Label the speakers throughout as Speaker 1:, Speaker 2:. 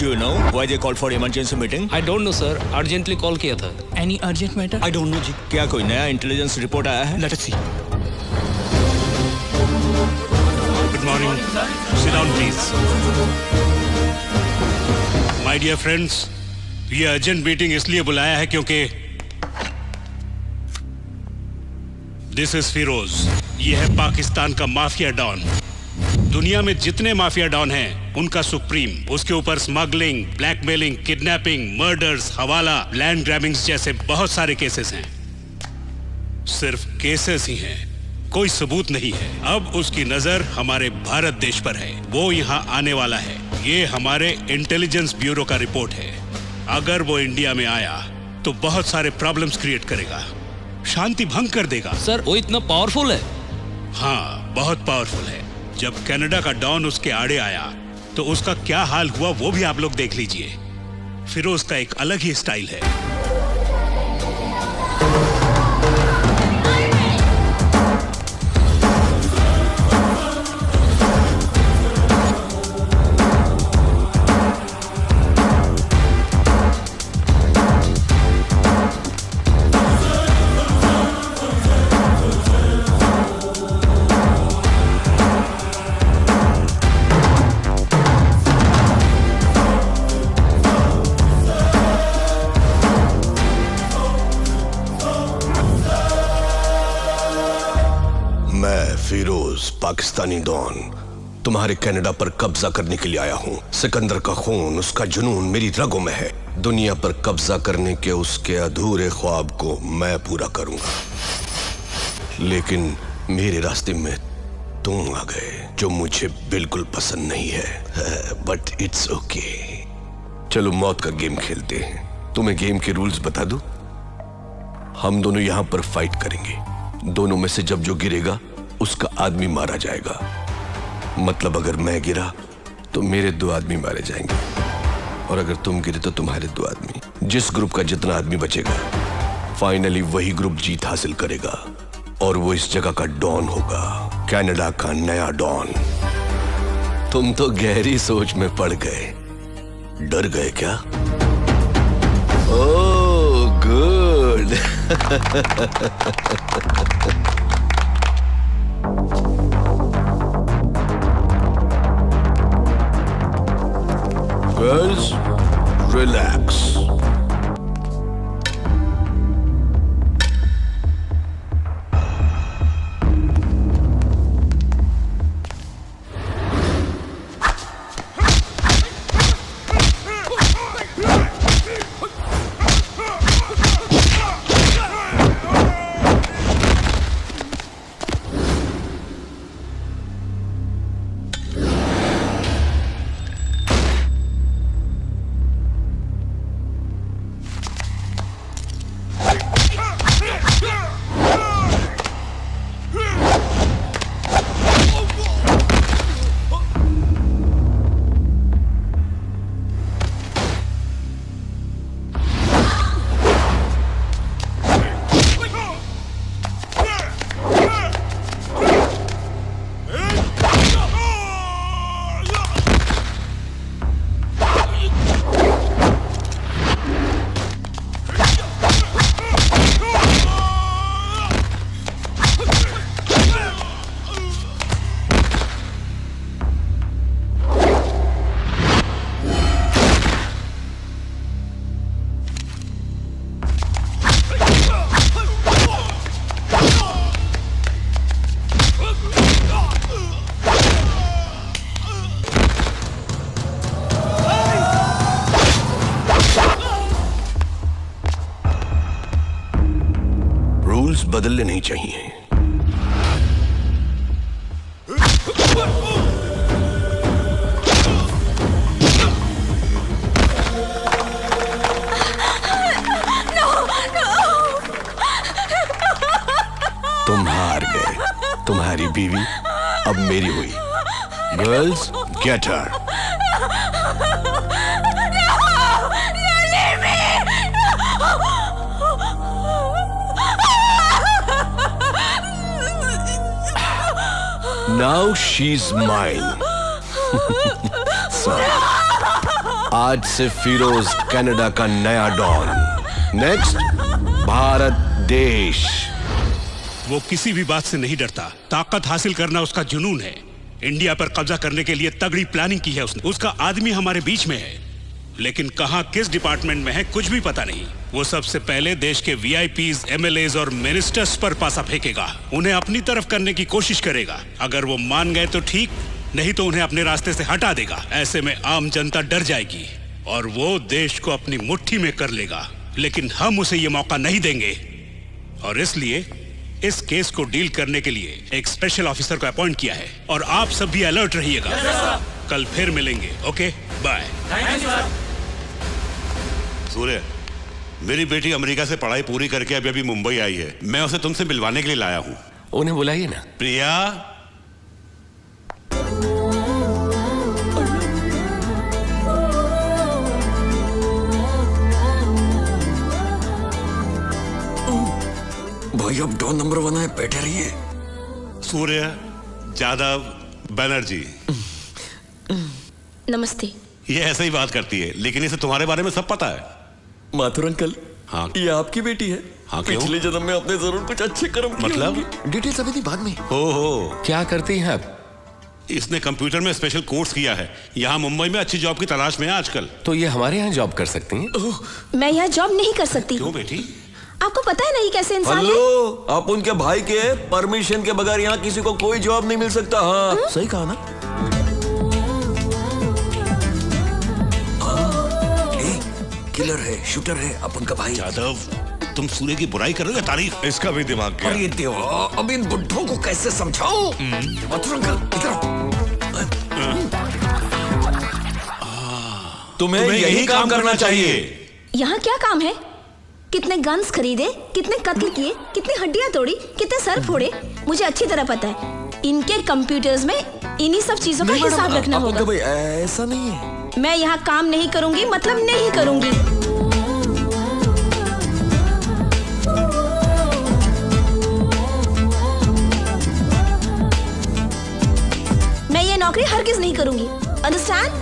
Speaker 1: Do you know why they called for emergency meeting?
Speaker 2: I don't know, sir. Urgently call किया था.
Speaker 3: Any urgent matter?
Speaker 4: I don't know जी.
Speaker 1: क्या कोई नया intelligence report आया है?
Speaker 4: Let us see.
Speaker 5: Good morning. Sit down, please. My dear friends, ये urgent meeting इसलिए बुलाया है क्योंकि दिस इज फिरोज. ये है पाकिस्तान का माफिया डॉन. दुनिया में जितने माफिया डॉन हैं उनका सुप्रीम. उसके ऊपर स्मगलिंग, ब्लैकमेलिंग, किडनैपिंग, मर्डर्स, हवाला, लैंड ग्रैबिंग्स जैसे बहुत सारे केसेस हैं. सिर्फ केसेस ही हैं, कोई सबूत नहीं है. अब उसकी नजर हमारे भारत देश पर है. वो यहाँ आने वाला है. ये हमारे इंटेलिजेंस ब्यूरो का रिपोर्ट है. अगर वो इंडिया में आया तो बहुत सारे प्रॉब्लम्स क्रिएट करेगा, शांति भंग कर देगा.
Speaker 2: सर वो इतना पावरफुल है?
Speaker 5: हाँ, बहुत पावरफुल है. जब कनाडा का डॉन उसके आड़े आया तो उसका क्या हाल हुआ वो भी आप लोग देख लीजिए. फिरोज का एक अलग ही स्टाइल है.
Speaker 6: फिरोज, पाकिस्तानी डॉन, तुम्हारे कनाडा पर कब्जा करने के लिए आया हूँ. सिकंदर का खून, उसका जुनून मेरी रगों में है. दुनिया पर कब्जा करने के उसके अधूरे ख्वाब को मैं पूरा करूंगा. लेकिन मेरे रास्ते में तुम आ गए, जो मुझे बिल्कुल पसंद नहीं है. But it's okay. चलो मौत का गेम खेलते हैं. तुम्हें गेम के रूल्स बता दूं? हम दोनों यहां पर फाइट करेंगे. दोनों में से जब जो गिरेगा उसका आदमी मारा जाएगा. मतलब अगर मैं गिरा तो मेरे 2 आदमी मारे जाएंगे, और अगर तुम गिरे तो तुम्हारे 2 आदमी. जिस ग्रुप का जितना आदमी बचेगा फाइनली वही ग्रुप जीत हासिल करेगा, और वो इस जगह का डॉन होगा, कनाडा का नया डॉन. तुम तो गहरी सोच में पड़ गए. डर गए क्या? Oh good. Girls, relax. बदलने नहीं चाहिए. तुम हार गए. तुम्हारी बीवी अब मेरी हुई. Girls, get her. Now she's mine. So, आज से फिरोज कनाडा का नया डॉन। नेक्स्ट, भारत देश।
Speaker 5: वो किसी भी बात से नहीं डरता। ताकत हासिल करना उसका जुनून है। इंडिया पर कब्जा करने के लिए तगड़ी प्लानिंग की है उसने। उसका आदमी हमारे बीच में है, लेकिन कहां किस डिपार्टमेंट में है कुछ भी पता नहीं। वो सबसे पहले देश के वीआईपीज, एमएलएज और मिनिस्टर्स पर पासा फेंकेगा। उन्हें अपनी तरफ करने की कोशिश करेगा। अगर वो मान गए तो ठीक, नहीं तो उन्हें अपने रास्ते से हटा देगा। ऐसे में आम जनता डर जाएगी और वो देश को अपनी मुट्ठी में कर लेगा। लेकिन हम उसे ये मौका नहीं देंगे और इसलिए इस केस को डील करने के लिए एक स्पेशल ऑफिसर को अपॉइंट किया है। और आप सब भी अलर्ट रहिएगा। कल फिर मिलेंगे। Okay, bye.
Speaker 3: सूर्य, मेरी बेटी अमेरिका से पढ़ाई पूरी करके अभी अभी मुंबई आई है। मैं उसे तुमसे मिलवाने के लिए लाया हूँ।
Speaker 4: उन्हें बुलाइए ना।
Speaker 3: प्रिया,
Speaker 7: भाई अब डॉन नंबर 1 है, बैठे रहिए।
Speaker 3: सूर्य जादव बनर्जी।
Speaker 8: नमस्ते।
Speaker 3: ये ऐसे ही बात करती है, लेकिन इसे तुम्हारे बारे में सब पता है।
Speaker 7: माथुर अंकल,
Speaker 3: हाँ।
Speaker 7: ये आपकी बेटी है।
Speaker 3: हाँ, क्यों?
Speaker 7: पिछले जन्म में आपने जरूर कुछ अच्छे कर्म किए
Speaker 3: मतलब?
Speaker 7: होंगे। डिटेल्स अभी नहीं, बाद में।
Speaker 3: हो
Speaker 4: क्या करती हैं आप?
Speaker 3: इसने कंप्यूटर में स्पेशल कोर्स किया है। यहाँ मुंबई में अच्छी जॉब की तलाश में है आजकल।
Speaker 4: तो ये हमारे यहाँ जॉब कर सकती हैं?
Speaker 8: मैं यहाँ जॉब नहीं कर सकती।
Speaker 3: क्यों बेटी?
Speaker 8: आपको पता है नहीं कैसे इंसान है?
Speaker 7: हेलो, आप उनके भाई के परमिशन के बगैर यहाँ किसी को कोई जॉब नहीं मिल सकता। हाँ, सही कहा ना? किलर है, शूटर है, अपन का भाई।
Speaker 3: जादव, तुम सूर्य की बुराई कर रहे हो या तारीफ? इसका भी दिमाग क्या?
Speaker 7: अरे देवा, अब इन बुड्ढों को कैसे समझाऊं? माथुर अंकल, इधर आओ। तुम्हें यही काम करना चाहिए।
Speaker 8: यहाँ क्या काम है? कितने गन्स खरीदे, कितने कत्ल किए, कितनी हड्डियां तोड़ी, कितने सर फोड़े, मुझे अच्छी तरह पता है। इनके कंप्यूटर्स में इन्हीं सब चीजों का हिसाब रखना होगा।
Speaker 7: भाई ऐसा नहीं है।
Speaker 8: मैं यहाँ काम नहीं करूंगी, मतलब नहीं करूंगी। मैं ये नौकरी हरगिज नहीं करूंगी। अंडरस्टैंड?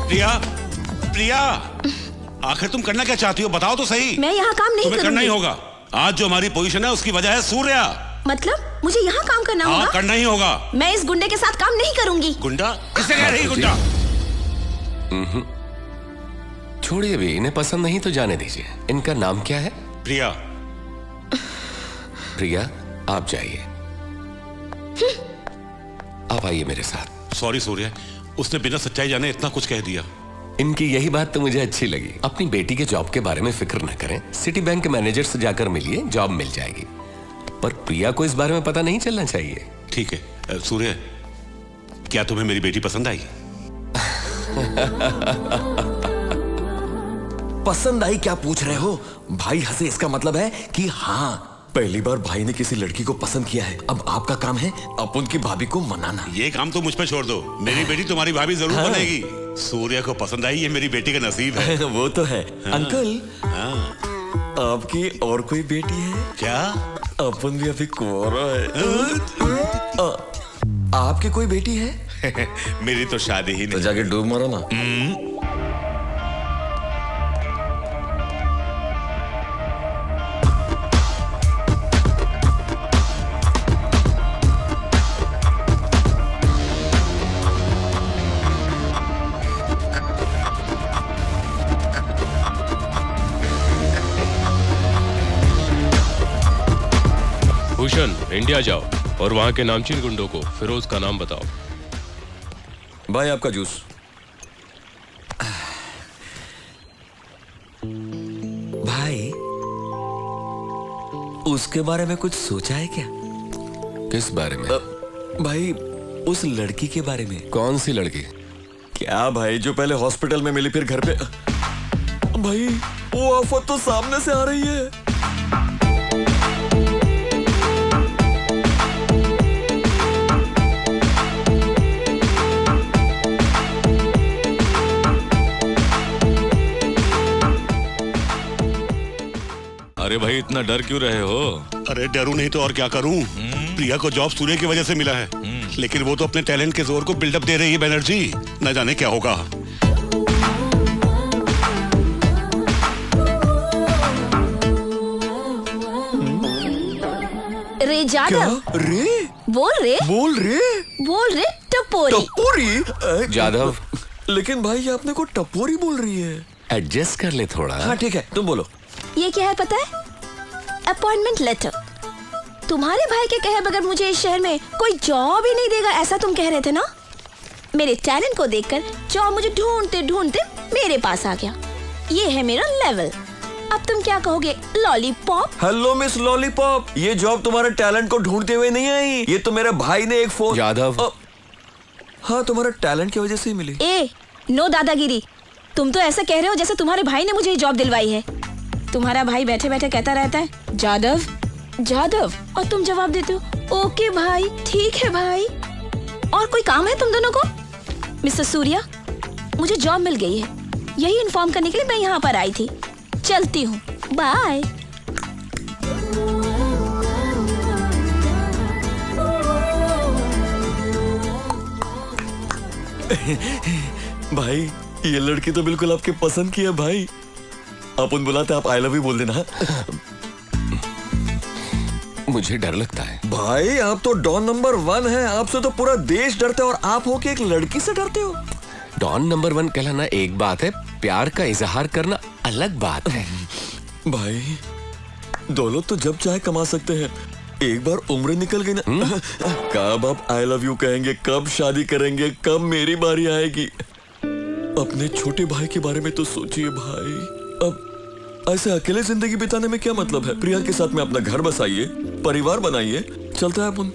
Speaker 3: प्रिया, प्रिया, आखिर तुम करना क्या चाहती हो? बताओ तो सही।
Speaker 8: मैं यहाँ काम नहीं
Speaker 3: तुम्हें
Speaker 8: करूंगी।
Speaker 3: करना ही होगा। आज जो हमारी पोजीशन है उसकी वजह है सूर्या।
Speaker 8: मतलब मुझे यहाँ काम करना
Speaker 3: हाँ,
Speaker 8: होगा?
Speaker 3: करना ही होगा।
Speaker 8: मैं इस गुंडे के साथ काम नहीं करूंगी।
Speaker 3: गुंडा? किसने कह रही गुंडा?
Speaker 4: छोड़िए भी, इन्हें पसंद नहीं तो जाने दीजिए। इनका नाम क्या है?
Speaker 3: प्रिया।
Speaker 4: प्रिया, आप जाइए। आप आइए मेरे साथ।
Speaker 3: सॉरी सूर्य, उसने बिना सच्चाई जाने इतना कुछ कह दिया।
Speaker 4: इनकी यही बात तो मुझे अच्छी लगी। अपनी बेटी के जॉब के बारे में फिक्र न करें। सिटी बैंक के मैनेजर से जाकर मिलिए, जॉब मिल जाएगी। पर प्रिया को इस बारे में पता नहीं चलना चाहिए।
Speaker 3: ठीक है। सूर्य, क्या तुम्हें मेरी बेटी पसंद आई?
Speaker 7: पसंद आई क्या पूछ रहे हो? भाई हंसे, इसका मतलब है कि हाँ, पहली बार भाई ने किसी लड़की को पसंद किया है। अब आपका काम है अब उनकी भाभी को मनाना।
Speaker 3: ये काम तो मुझ पे छोड़ दो। मेरी बेटी तुम्हारी भाभी जरूर बनेगी। सूर्य को पसंद आई, ये मेरी बेटी का नसीब है।
Speaker 7: वो तो है। अंकल,
Speaker 3: हाँ।
Speaker 7: आपकी और कोई बेटी है
Speaker 3: क्या?
Speaker 7: अपन भी अभी कुंवारा है। आपकी कोई बेटी है?
Speaker 3: मेरी तो शादी ही
Speaker 7: तो
Speaker 3: नहीं।
Speaker 7: जाके डूब मारो ना।
Speaker 9: भूषण, इंडिया जाओ और वहां के नामचीन गुंडों को फिरोज का नाम बताओ।
Speaker 7: भाई आपका जूस। भाई उसके बारे में कुछ सोचा है क्या?
Speaker 4: किस बारे में?
Speaker 7: भाई उस लड़की के बारे में।
Speaker 4: कौन सी लड़की?
Speaker 7: क्या भाई, जो पहले हॉस्पिटल में मिली फिर घर पे। भाई वो आफत तो सामने से आ रही है।
Speaker 10: अरे भाई इतना डर क्यों रहे हो?
Speaker 3: अरे डरू नहीं तो और क्या करूं? प्रिया को जॉब सूर्य की वजह से मिला है, लेकिन वो तो अपने टैलेंट के जोर को बिल्डअप दे रही है बनर्जी। न जाने क्या होगा।
Speaker 8: रे जादव,
Speaker 7: रे
Speaker 8: बोल रे टपोरी।
Speaker 7: टपोरी?
Speaker 4: जादव,
Speaker 7: लेकिन भाई आपने को टपोरी बोल रही है।
Speaker 4: एडजस्ट कर ले थोड़ा।
Speaker 7: हाँ ठीक है, तुम बोलो।
Speaker 8: ये क्या है पता है? Appointment letter. तुम्हारे भाई के कहे बगैर मुझे इस शहर में कोई जॉब ही नहीं देगा, ऐसा तुम कह रहे थे ना? मेरे टैलेंट को देखकर जॉब मुझे ढूंढते ढूंढते मेरे पास आ गया। ये है मेरा लेवल। अब तुम क्या कहोगे? लॉलीपॉप?
Speaker 7: हेलो मिस लॉलीपॉप, ये जॉब तुम्हारे टैलेंट को ढूंढते हुए नहीं आई, ये तो मेरे भाई ने एक फोन।
Speaker 4: यादव,
Speaker 7: हाँ तुम्हारा टैलेंट की वजह से ही मिली।
Speaker 8: ए, नो दादागिरी। तुम तो ऐसा कह रहे हो जैसे तुम्हारे भाई ने मुझे ये जॉब दिलवाई है। तुम्हारा भाई बैठे बैठे कहता रहता है जादव जादव, और तुम जवाब देते हो ओके भाई, ठीक है भाई। और कोई काम है तुम दोनों को? मिस्टर सूर्या, मुझे जॉब मिल गई है, यही इन्फॉर्म करने के लिए मैं यहाँ पर आई थी। चलती हूँ, बाय।
Speaker 7: भाई ये लड़की तो बिल्कुल आपके पसंद की है भाई। अपन बुलाते आप आई लव यू बोल देना।
Speaker 4: मुझे डर लगता है।
Speaker 7: भाई आप तो डॉन नंबर 1 है, आपसे तो पूरा देश डरता है और आप होके एक लड़की से डरते हो।
Speaker 4: डॉन नंबर 1 कहलाना एक बात है, प्यार का इजहार करना अलग बात है।
Speaker 7: भाई दौलत तो जब चाहे कमा सकते हैं, एक बार उम्र निकल गई ना, कब आप आई लव यू कहेंगे, कब शादी करेंगे, कब मेरी बारी आएगी। अपने छोटे भाई के बारे में तो सोचिए भाई। अब ऐसे अकेले जिंदगी बिताने में क्या मतलब है? प्रिया के साथ में अपना घर बसाइए, परिवार बनाइए, चलता है अपन।